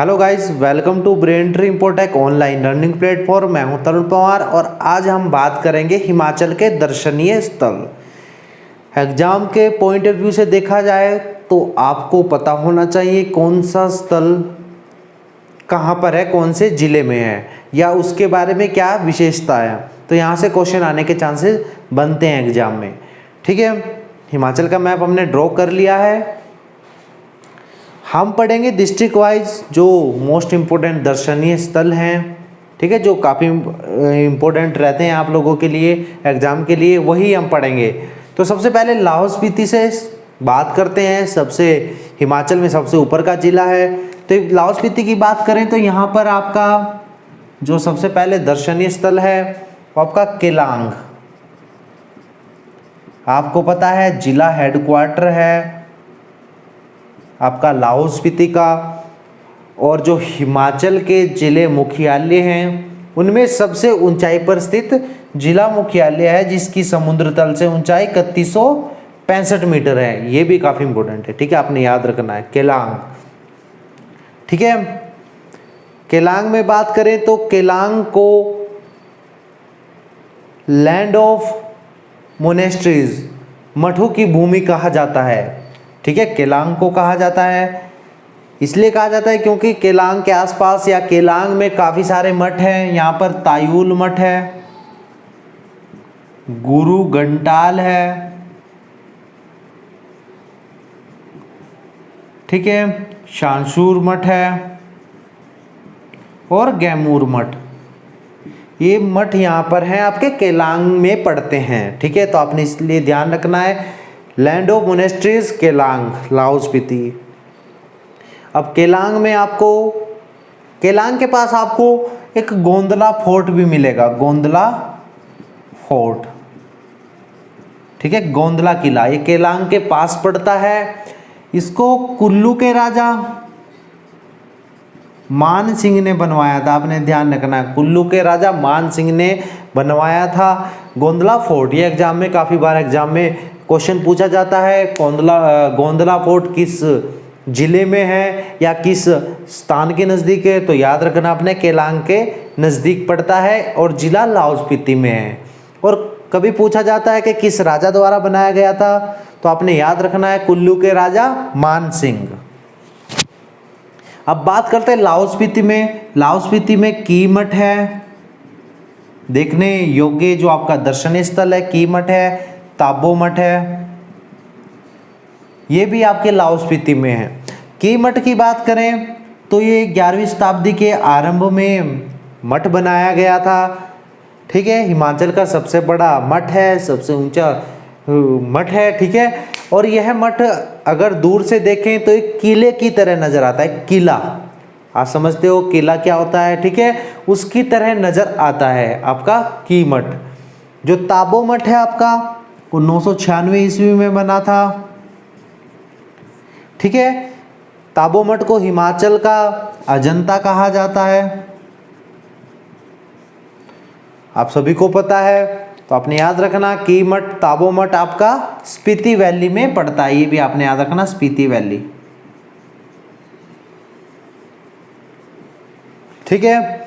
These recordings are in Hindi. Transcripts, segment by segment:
Hello guys, welcome to brain tree Impotech online learning platform. मैं हूं तरुण पवार और आज हम बात करेंगे हिमाचल के दर्शनीय स्थल। एग्जाम के पॉइंट ऑफ व्यू से देखा जाए तो आपको पता होना चाहिए कौन सा स्थल कहाँ पर है, कौन से ज़िले में है या उसके बारे में क्या विशेषता है। तो यहाँ से क्वेश्चन आने के चांसेस बनते हैं एग्जाम में। ठीक है, हिमाचल का मैप हमने ड्रॉ कर लिया है। हम पढ़ेंगे डिस्ट्रिक्ट वाइज जो मोस्ट इम्पोर्टेंट दर्शनीय स्थल हैं, ठीक है, जो काफ़ी इम्पोर्टेंट रहते हैं आप लोगों के लिए एग्ज़ाम के लिए, वही हम पढ़ेंगे। तो सबसे पहले लाहौल स्पीति से बात करते हैं। हिमाचल में सबसे ऊपर का ज़िला है। तो लाहौल स्पीति की बात करें तो यहाँ पर आपका जो सबसे पहले दर्शनीय स्थल है वो आपका केलांग। आपको पता है जिला हेडक्वार्टर है आपका लाहौल स्पीति का, और जो हिमाचल के ज़िले मुख्यालय हैं उनमें सबसे ऊंचाई पर स्थित जिला मुख्यालय है जिसकी समुद्र तल से ऊंचाई 3165 मीटर है। ये भी काफ़ी इंपॉर्टेंट है, ठीक है, आपने याद रखना है केलांग। ठीक है, केलांग में बात करें तो केलांग को लैंड ऑफ मोनेस्ट्रीज, मठों की भूमि कहा जाता है। ठीक है, केलांग को कहा जाता है, इसलिए कहा जाता है क्योंकि केलांग के आसपास या केलांग में काफ़ी सारे मठ हैं। यहाँ पर तायूल मठ है, गुरु घंटाल है, ठीक है, शांशूर मठ है और गैमूर मठ। ये मठ यहाँ पर हैं, आपके केलांग में पड़ते हैं। ठीक है, तो आपने इसलिए ध्यान रखना है land of monasteries Keylong, Lahaul Spiti. अब केलांग में आपको, केलांग के पास आपको एक गोंदला फोर्ट भी मिलेगा, गोंदला फोर्ट। ठीक है, गोंदला किला ये केलांग के पास पड़ता है। इसको कुल्लू के राजा मान सिंह ने बनवाया था, आपने ध्यान रखना है, कुल्लू के राजा मान सिंह ने बनवाया था गोंदला फोर्ट। ये एग्जाम में काफ़ी बार एग्जाम में क्वेश्चन पूछा जाता है, गोंदला फोर्ट किस जिले में है या किस स्थान के नज़दीक है। तो याद रखना आपने केलांग के नज़दीक पड़ता है और जिला लाहौल स्पीति में है। और कभी पूछा जाता है कि किस राजा द्वारा बनाया गया था, तो आपने याद रखना है कुल्लू के राजा मान सिंह। अब बात करते हैं लाहौल स्पीति में। लाहौल स्पीति में कीमठ है, देखने योग्य जो आपका दर्शनीय स्थल है, कीमठ है, ताबो मठ है, ये भी आपके लाहौल स्पीति में है। कीमठ की बात करें तो ये 11वीं शताब्दी के आरंभ में मठ बनाया गया था। ठीक है, हिमाचल का सबसे बड़ा मठ है, सबसे ऊंचा मठ है। ठीक है, और यह मठ अगर दूर से देखें तो एक किले की तरह नजर आता है। किला, आप समझते हो किला क्या होता है, ठीक है, उसकी तरह नजर आता है आपका कीमठ। जो ताबो मठ है आपका वो 996 ईस्वी में बना था। ठीक है, ताबो मठ को हिमाचल का अजंता कहा जाता है, आप सभी को पता है। तो आपने याद रखना कीमठ, ताबो मठ आपका स्पीति वैली में पड़ता है, ये भी आपने याद रखना, स्पीति वैली। ठीक है,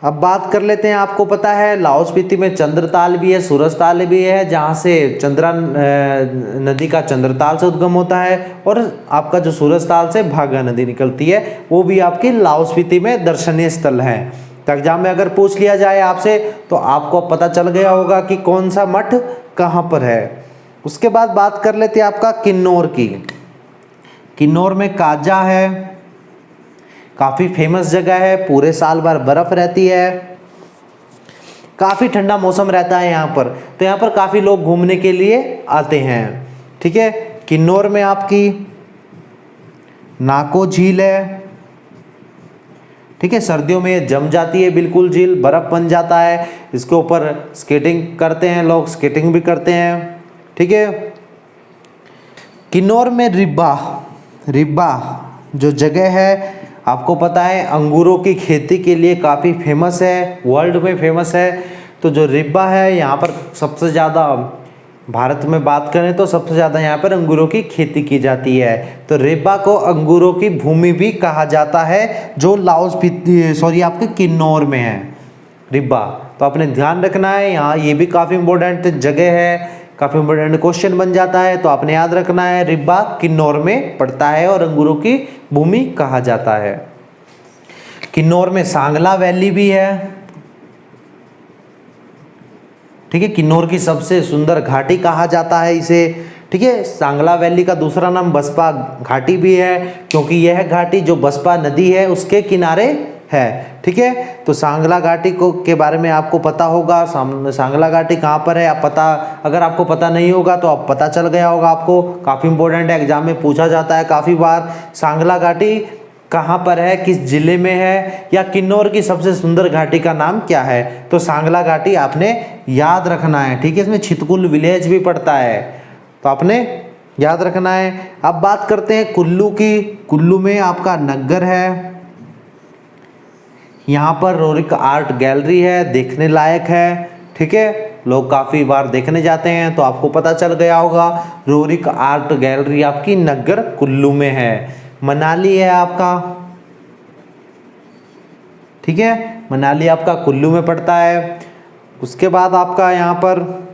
अब बात कर लेते हैं। आपको पता है लाहौल स्पीति में चंद्रताल भी है, सूरजताल भी है, जहाँ से चंद्रा नदी का चंद्रताल से उद्गम होता है, और आपका जो सूरजताल से भागा नदी निकलती है, वो भी आपकी लाहौल स्पीति में दर्शनीय स्थल है। तो एग्जाम में अगर पूछ लिया जाए आपसे तो आपको पता चल गया होगा कि कौन सा मठ कहाँ पर है। उसके बाद बात कर लेते हैं आपका किन्नौर की। किन्नौर में काजा है, काफ़ी फेमस जगह है, पूरे साल भर बर्फ़ रहती है, काफ़ी ठंडा मौसम रहता है यहाँ पर। तो यहाँ पर काफ़ी लोग घूमने के लिए आते हैं। ठीक है, किन्नौर में आपकी नाको झील है। ठीक है, सर्दियों में जम जाती है बिल्कुल झील, बर्फ़ बन जाता है, इसके ऊपर स्केटिंग करते हैं लोग, स्केटिंग भी करते हैं। ठीक है, किन्नौर में रिब्बा जो जगह है आपको पता है अंगूरों की खेती के लिए काफ़ी फेमस है, वर्ल्ड में फेमस है। तो जो रिब्बा है यहाँ पर सबसे ज़्यादा भारत में बात करें तो सबसे ज़्यादा यहाँ पर अंगूरों की खेती की जाती है। तो रेबा को अंगूरों की भूमि भी कहा जाता है, जो आपके किन्नौर में है रिब्बा। तो आपने ध्यान रखना है, यहाँ ये भी काफ़ी इंपॉर्टेंट जगह है, काफ़ी इंपॉर्टेंट क्वेश्चन बन जाता है। तो आपने याद रखना है रिब्बा किन्नौर में पड़ता है और अंगूरों की भूमि कहा जाता है। किन्नौर में सांगला वैली भी है, ठीक है। किन्नौर की सबसे सुंदर घाटी कहा जाता है इसे, ठीक है। सांगला वैली का दूसरा नाम बसपा घाटी भी है, क्योंकि यह घाटी जो बसपा नदी है उसके किनारे है, ठीक है। तो सांगला घाटी को के बारे में आपको पता होगा, सांगला घाटी कहाँ पर है आप अगर आपको पता नहीं होगा तो आप पता चल गया होगा आपको, काफ़ी इंपॉर्टेंट है, एग्जाम में पूछा जाता है काफ़ी बार। सांगला घाटी कहाँ पर है, किस जिले में है, या किन्नौर की सबसे सुंदर घाटी का नाम क्या है। तो सांगला घाटी आपने याद रखना है, ठीक है। इसमें छितकुल विलेज भी पड़ता है, तो आपने याद रखना है। अब बात करते हैं कुल्लू की। कुल्लू में आपका नग्गर है, यहाँ पर रोरिक आर्ट गैलरी है, देखने लायक है, ठीक है। लोग काफ़ी बार देखने जाते हैं, तो आपको पता चल गया होगा रोरिक आर्ट गैलरी आपकी नग्गर कुल्लू में है। मनाली है आपका, ठीक है, मनाली आपका कुल्लू में पड़ता है। उसके बाद आपका यहाँ पर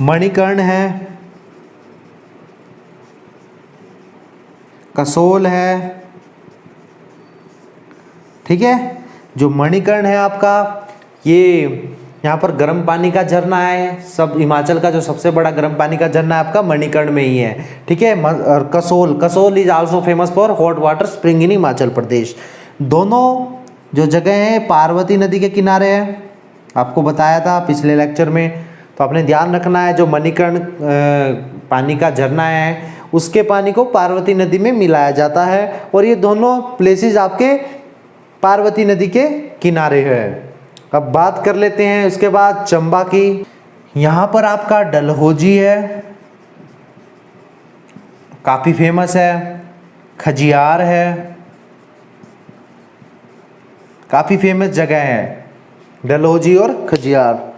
मणिकर्ण है, कसोल है, ठीक है। जो मणिकर्ण है आपका, ये यहाँ पर गर्म पानी का झरना है, सब हिमाचल का जो सबसे बड़ा गर्म पानी का झरना है आपका मणिकर्ण में ही है, ठीक है। और Kasol is also famous for hot water spring in Himachal Pradesh. दोनों जो जगह हैं पार्वती नदी के किनारे है, आपको बताया था पिछले लेक्चर में। तो आपने ध्यान रखना है, जो मणिकर्ण पानी का झरना है उसके पानी को पार्वती नदी में मिलाया जाता है, और ये दोनों प्लेसेस आपके पार्वती नदी के किनारे है। अब बात कर लेते हैं उसके बाद चंबा की। यहाँ पर आपका डलहौजी है, काफ़ी फेमस है। खजियार है, काफ़ी फेमस जगह है डलहौजी और खजियार।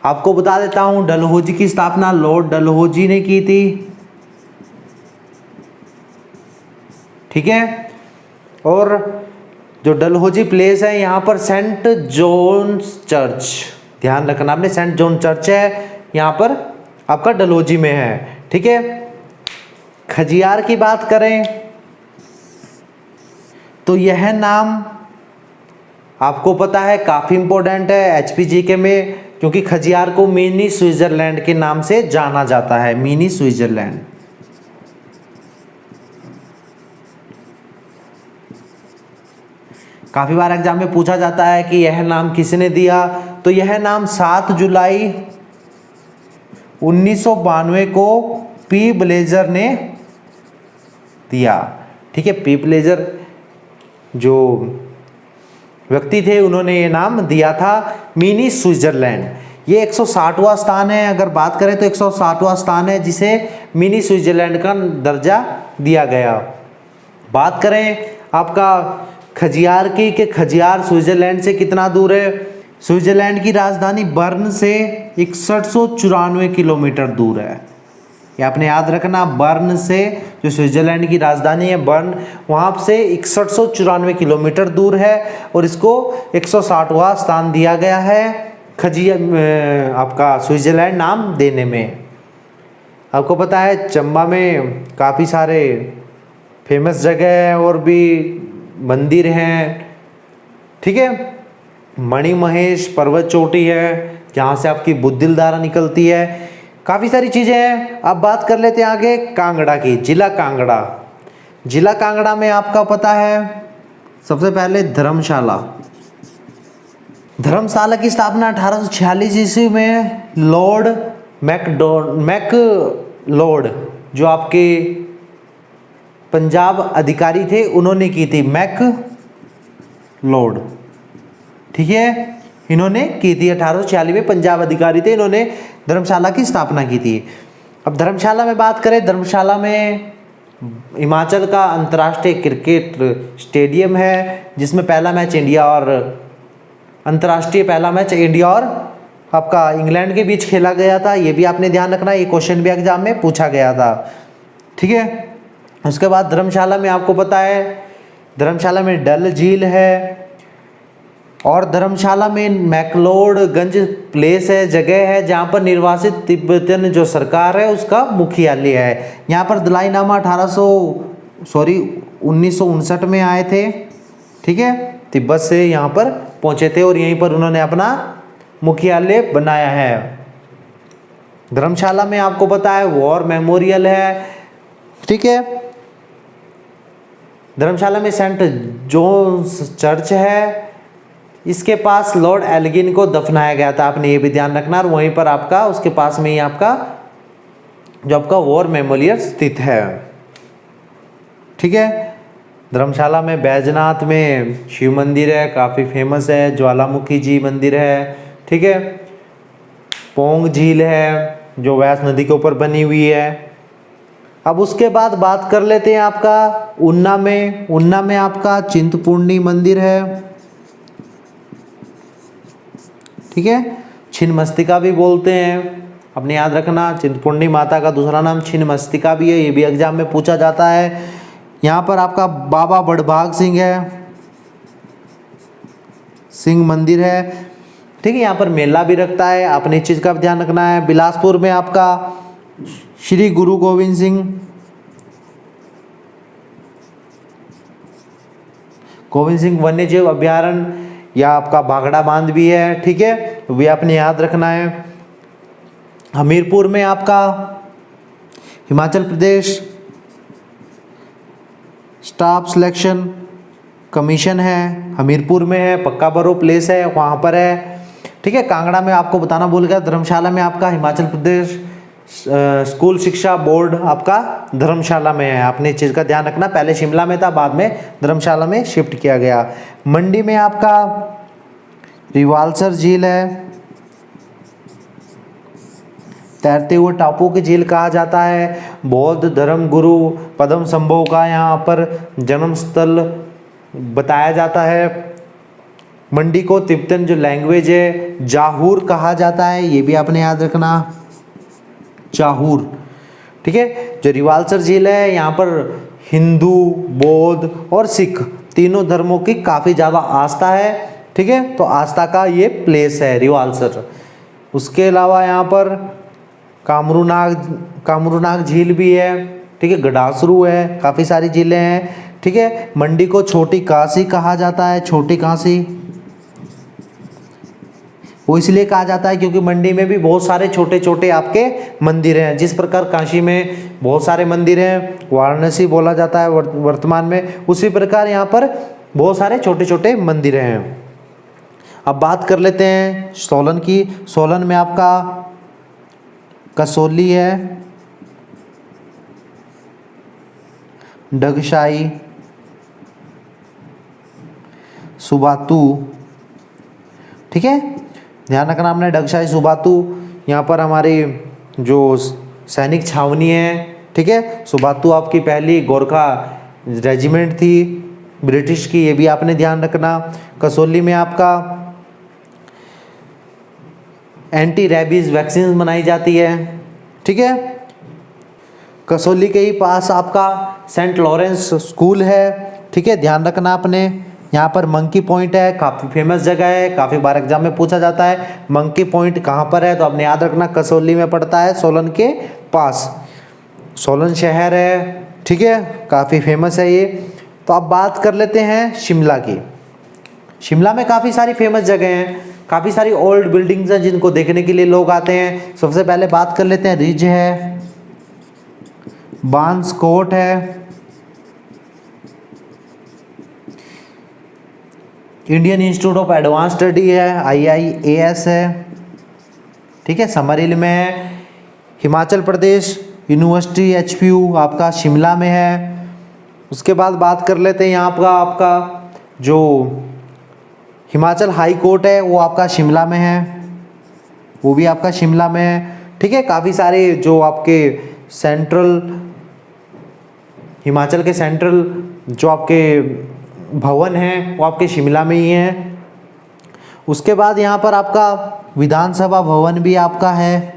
आपको बता देता हूँ डलहौजी की स्थापना लॉर्ड डलहौजी ने की थी, ठीक है। और जो डलहौजी प्लेस है यहाँ पर सेंट जॉन्स चर्च, ध्यान रखना आपने, सेंट जॉन चर्च है यहाँ पर आपका डलहौजी में है, ठीक है। खजियार की बात करें तो यह नाम आपको पता है काफ़ी इंपॉर्टेंट है HPGK में, क्योंकि खजियार को मिनी स्विट्जरलैंड के नाम से जाना जाता है, मिनी स्विट्जरलैंड। काफ़ी बार एग्जाम में पूछा जाता है कि यह नाम किसने दिया, तो यह नाम 7 जुलाई 1992 को पी ब्लेजर ने दिया, ठीक है। पी ब्लेजर जो व्यक्ति थे उन्होंने ये नाम दिया था मिनी स्विट्जरलैंड। ये 160वां स्थान है, अगर बात करें तो 160वां स्थान है जिसे मिनी स्विट्जरलैंड का दर्जा दिया गया। बात करें आपका खजियार की, कि खजियार स्विट्जरलैंड से कितना दूर है। स्विट्जरलैंड की राजधानी बर्न से 6194 किलोमीटर दूर है, ये आपने याद रखना। बर्न से, जो स्विट्जरलैंड की राजधानी है बर्न, वहाँ से 6194 किलोमीटर दूर है, और इसको 160वां स्थान दिया गया है आपका स्विट्जरलैंड नाम देने में। आपको पता है चंबा में काफ़ी सारे फेमस जगह हैं और भी मंदिर हैं, ठीक है। मणि महेश पर्वत चोटी है जहाँ से आपकी बुद्धिलधारा निकलती है, काफ़ी सारी चीज़ें हैं। अब बात कर लेते हैं आगे कांगड़ा की, जिला कांगड़ा। जिला कांगड़ा में आपका पता है सबसे पहले धर्मशाला। धर्मशाला की स्थापना 1846 ईस्वी में लॉर्ड मैकलोड, जो आपके पंजाब अधिकारी थे, उन्होंने की थी। मैकलोड, ठीक है, इन्होंने की थी 1846 में, पंजाब अधिकारी थे, इन्होंने धर्मशाला की स्थापना की थी। अब धर्मशाला में बात करें, धर्मशाला में हिमाचल का अंतर्राष्ट्रीय क्रिकेट स्टेडियम है, जिसमें पहला मैच इंडिया और अंतर्राष्ट्रीय पहला मैच इंडिया और आपका इंग्लैंड के बीच खेला गया था, ये भी आपने ध्यान रखना, ये क्वेश्चन भी एग्जाम में पूछा गया था। ठीक है, उसके बाद धर्मशाला में आपको पता है, धर्मशाला में डल झील है, और धर्मशाला में मैक्लोडगंज प्लेस है, जगह है जहाँ पर निर्वासित तिब्बतन जो सरकार है उसका मुख्यालय है। यहाँ पर दलाईलामा 1959 में आए थे। ठीक है, तिब्बत से यहाँ पर पहुँचे थे और यहीं पर उन्होंने अपना मुख्यालय बनाया है। धर्मशाला में आपको पता है वॉर मेमोरियल है। ठीक है, धर्मशाला में सेंट जॉन्स चर्च है, इसके पास लॉर्ड एल्गिन को दफनाया गया था, आपने ये भी ध्यान रखना। और वहीं पर आपका उसके पास में ही आपका जो आपका वॉर मेमोरियल स्थित है। ठीक है, धर्मशाला में बैजनाथ में शिव मंदिर है, काफ़ी फेमस है। ज्वालामुखी जी मंदिर है। ठीक है, पोंग झील है जो व्यास नदी के ऊपर बनी हुई है। अब उसके बाद बात कर लेते हैं आपका उन्ना में आपका चिंतपूर्णी मंदिर है। ठीक है, छिन्नमस्तिका भी बोलते हैं, अपने याद रखना। चिंतपूर्णी माता का दूसरा नाम छिन्नमस्तिका भी है, ये भी एग्जाम में पूछा जाता है। यहाँ पर आपका बाबा बड़भाग सिंह है, सिंह मंदिर है। ठीक है, यहाँ पर मेला भी रखता है, आपने इस चीज़ का भी ध्यान रखना है। बिलासपुर में आपका श्री गुरु गोविंद सिंह वन्य जीव अभ्यारण्य या आपका भागड़ा बांध भी है। ठीक है, वे आपने याद रखना है। हमीरपुर में आपका Himachal Pradesh staff selection commission है, हमीरपुर में है। पक्का बरो प्लेस है, वहाँ पर है। ठीक है, कांगड़ा में आपको बताना भूल गया, धर्मशाला में आपका हिमाचल प्रदेश स्कूल शिक्षा बोर्ड आपका धर्मशाला में है, आपने इस चीज़ का ध्यान रखना। पहले शिमला में था, बाद में धर्मशाला में शिफ्ट किया गया। मंडी में आपका रिवाल्सर झील है, तैरते हुए टापू की झील कहा जाता है। बौद्ध धर्म गुरु पद्म संभव का यहाँ पर जन्म स्थल बताया जाता है। मंडी को तिब्बतन जो लैंग्वेज है जाहूर कहा जाता है, ये भी आपने याद रखना, जाहूर। ठीक है, जो रिवाल्सर झील है यहाँ पर हिंदू, बौद्ध और सिख तीनों धर्मों की काफ़ी ज़्यादा आस्था है। ठीक है, तो आस्था का ये प्लेस है रिवाल्सर। उसके अलावा यहाँ पर कामरूनाग झील भी है। ठीक है, गडासरू है, काफ़ी सारी झीलें हैं। ठीक है, मंडी को छोटी काशी कहा जाता है, छोटी काशी वो इसलिए कहा जाता है क्योंकि मंडी में भी बहुत सारे छोटे छोटे आपके मंदिर हैं। जिस प्रकार काशी में बहुत सारे मंदिर हैं, वाराणसी बोला जाता है वर्तमान में, उसी प्रकार यहाँ पर बहुत सारे छोटे छोटे मंदिर हैं। अब बात कर लेते हैं सोलन की। सोलन में आपका कसौली है, डगशाई, सुबातू। ठीक है, ध्यान रखना आपने, डगशाई सुबातू। यहाँ पर हमारी जो सैनिक छावनी है। ठीक है, सुबातू आपकी पहली गोरखा रेजिमेंट थी ब्रिटिश की, ये भी आपने ध्यान रखना। कसौली में आपका एंटी रेबीज वैक्सीन बनाई जाती है। ठीक है, कसौली के ही पास आपका सेंट लॉरेंस स्कूल है। ठीक है, ध्यान रखना आपने। यहाँ पर मंकी पॉइंट है, काफ़ी फेमस जगह है, काफ़ी बार एग्जाम में पूछा जाता है मंकी पॉइंट कहाँ पर है, तो आपने याद रखना कसौली में पड़ता है, सोलन के पास। सोलन शहर है। ठीक है, काफ़ी फेमस है ये। तो अब बात कर लेते हैं शिमला की। शिमला में काफ़ी सारी फेमस जगह हैं, काफ़ी सारी ओल्ड बिल्डिंग्स हैं जिनको देखने के लिए लोग आते हैं। सबसे पहले बात कर लेते हैं, रिज है, बांस कोट है, Indian institute of advance study है, IIAS है। ठीक है, समरहिल में है। हिमाचल प्रदेश यूनिवर्सिटी HPU आपका शिमला में है। उसके बाद बात कर लेते हैं यहाँ पर आपका जो हिमाचल हाई कोर्ट है वो आपका शिमला में है, वो भी आपका शिमला में है। ठीक है, काफ़ी सारे जो आपके सेंट्रल हिमाचल के सेंट्रल जो आपके भवन हैं वो आपके शिमला में ही हैं। उसके बाद यहाँ पर आपका विधानसभा भवन भी आपका है,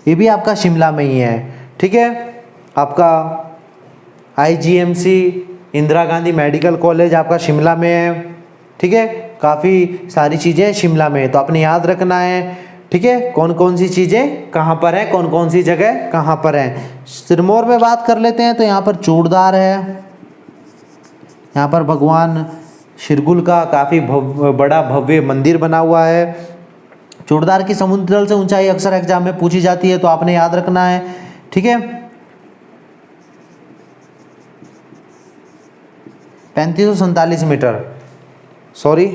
ये भी आपका शिमला में ही है। ठीक है, आपका IGMC Indira Gandhi medical college आपका शिमला में है। ठीक है, काफ़ी सारी चीज़ें शिमला में है, तो आपने याद रखना है। ठीक है, कौन कौन सी चीज़ें कहाँ पर हैं, कौन कौन सी जगह कहाँ पर हैं। सिरमौर में बात कर लेते हैं तो यहाँ पर चूड़दार है, यहाँ पर भगवान शिरगुल का काफ़ी बड़ा भव्य मंदिर बना हुआ है। चूड़दार की समुद्र तल से ऊंचाई अक्सर एग्जाम में पूछी जाती है, तो आपने याद रखना है। ठीक है, 3547 मीटर, सॉरी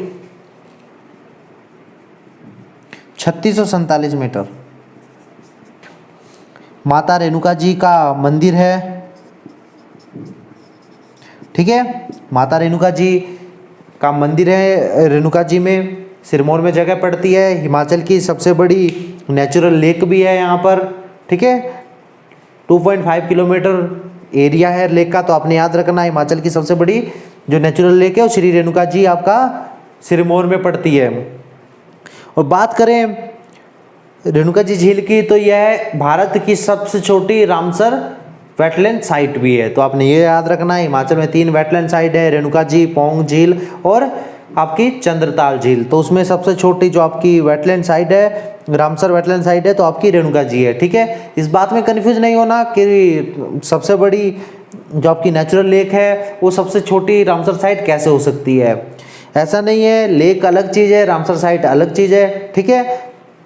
3647 मीटर। माता रेणुका जी का मंदिर है। ठीक है, माता रेणुका जी का मंदिर है, रेणुका जी में सिरमौर में जगह पड़ती है। हिमाचल की सबसे बड़ी नेचुरल लेक भी है यहाँ पर। ठीक है, 2.5 किलोमीटर एरिया है लेक का, तो आपने याद रखना है हिमाचल की सबसे बड़ी जो नेचुरल लेक है वो श्री रेणुका जी आपका सिरमौर में पड़ती है। और बात करें रेणुका जी झील की, तो यह भारत की सबसे छोटी रामसर वेटलैंड साइट भी है, तो आपने ये याद रखना है। हिमाचल में 3 वेटलैंड साइट है, रेणुका जी, पौंग झील और आपकी चंद्रताल झील। तो उसमें सबसे छोटी जो आपकी वेटलैंड साइट है, रामसर वेटलैंड साइट है, तो आपकी रेणुका जी है। ठीक है, इस बात में कंफ्यूज नहीं होना कि सबसे बड़ी जो आपकी नेचुरल लेक है वो सबसे छोटी रामसर साइट कैसे हो सकती है। ऐसा नहीं है, लेक अलग चीज़ है, रामसर साइट अलग चीज़ है। ठीक है,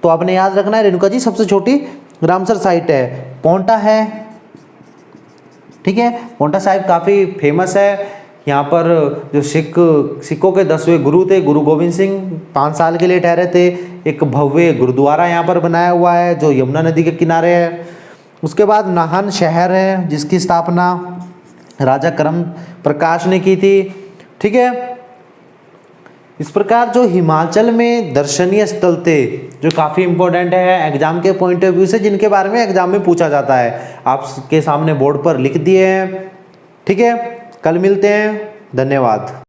तो आपने याद रखना है रेणुका जी सबसे छोटी रामसर साइट है। पोंटा है, ठीक है, पोंटा साहिब काफ़ी फेमस है। यहाँ पर जो सिखों के 10वें गुरु थे, गुरु गोविंद सिंह 5 साल के लिए ठहरे थे। एक भव्य गुरुद्वारा यहाँ पर बनाया हुआ है जो यमुना नदी के किनारे है। उसके बाद नाहन शहर है जिसकी स्थापना राजा करम प्रकाश ने की थी। ठीक है, इस प्रकार जो हिमाचल में दर्शनीय स्थल थे जो काफ़ी इंपॉर्टेंट है एग्जाम के पॉइंट ऑफ व्यू से, जिनके बारे में एग्जाम में पूछा जाता है, आपके सामने बोर्ड पर लिख दिए हैं। ठीक है, कल मिलते हैं, धन्यवाद।